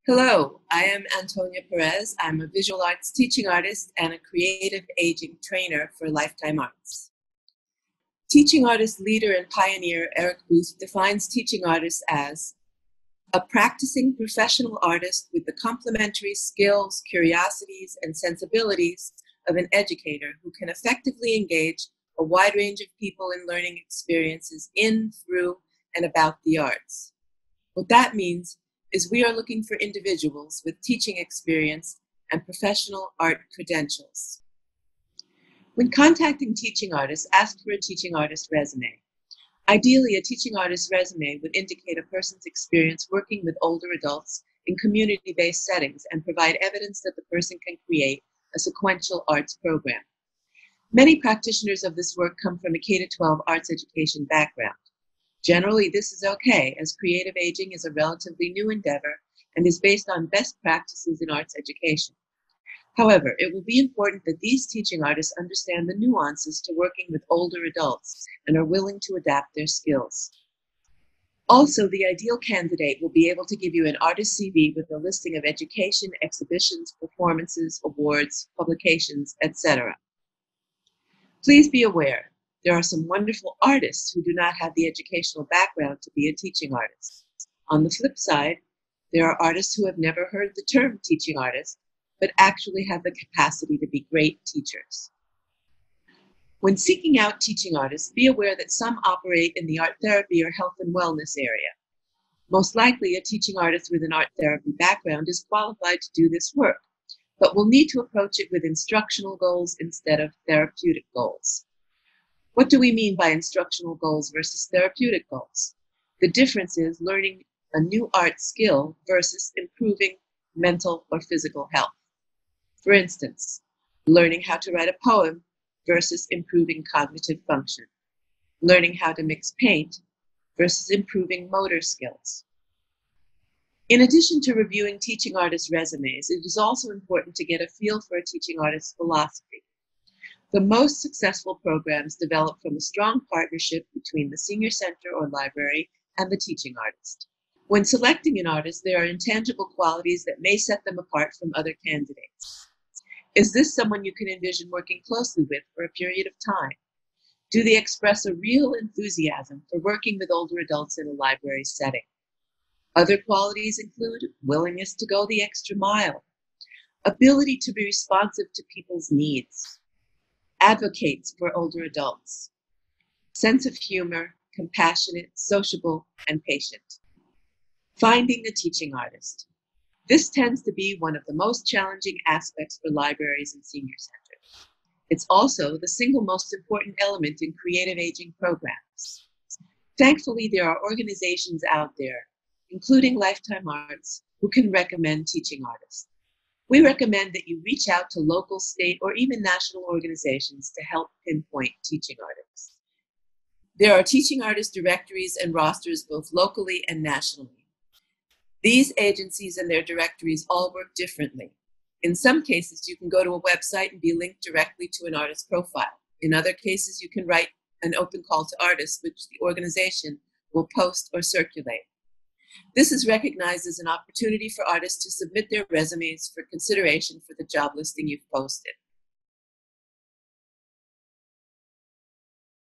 Hello, I am Antonia Perez. I'm a visual arts teaching artist and a creative aging trainer for Lifetime Arts. Teaching artist leader and pioneer Eric Booth defines teaching artists as a practicing professional artist with the complementary skills, curiosities, and sensibilities of an educator who can effectively engage a wide range of people in learning experiences in, through, and about the arts. What that means is we are looking for individuals with teaching experience and professional art credentials. When contacting teaching artists, ask for a teaching artist resume. Ideally, a teaching artist resume would indicate a person's experience working with older adults in community-based settings and provide evidence that the person can create a sequential arts program. Many practitioners of this work come from a K-12 arts education background. Generally, this is okay, as creative aging is a relatively new endeavor and is based on best practices in arts education. However, it will be important that these teaching artists understand the nuances to working with older adults and are willing to adapt their skills. Also, the ideal candidate will be able to give you an artist CV with a listing of education, exhibitions, performances, awards, publications, etc. Please be aware, there are some wonderful artists who do not have the educational background to be a teaching artist. On the flip side, there are artists who have never heard the term teaching artist, but actually have the capacity to be great teachers. When seeking out teaching artists, be aware that some operate in the art therapy or health and wellness area. Most likely, a teaching artist with an art therapy background is qualified to do this work, but will need to approach it with instructional goals instead of therapeutic goals. What do we mean by instructional goals versus therapeutic goals? The difference is learning a new art skill versus improving mental or physical health. For instance, learning how to write a poem versus improving cognitive function. Learning how to mix paint versus improving motor skills. In addition to reviewing teaching artists' resumes, it is also important to get a feel for a teaching artist's philosophy. The most successful programs develop from a strong partnership between the senior center or library and the teaching artist. When selecting an artist, there are intangible qualities that may set them apart from other candidates. Is this someone you can envision working closely with for a period of time? Do they express a real enthusiasm for working with older adults in a library setting? Other qualities include willingness to go the extra mile, ability to be responsive to people's needs, advocates for older adults, sense of humor, compassionate, sociable, and patient. Finding a teaching artist. This tends to be one of the most challenging aspects for libraries and senior centers. It's also the single most important element in creative aging programs. Thankfully, there are organizations out there, including Lifetime Arts, who can recommend teaching artists. We recommend that you reach out to local, state, or even national organizations to help pinpoint teaching artists. There are teaching artist directories and rosters both locally and nationally. These agencies and their directories all work differently. In some cases, you can go to a website and be linked directly to an artist's profile. In other cases, you can write an open call to artists, which the organization will post or circulate. This is recognized as an opportunity for artists to submit their resumes for consideration for the job listing you've posted.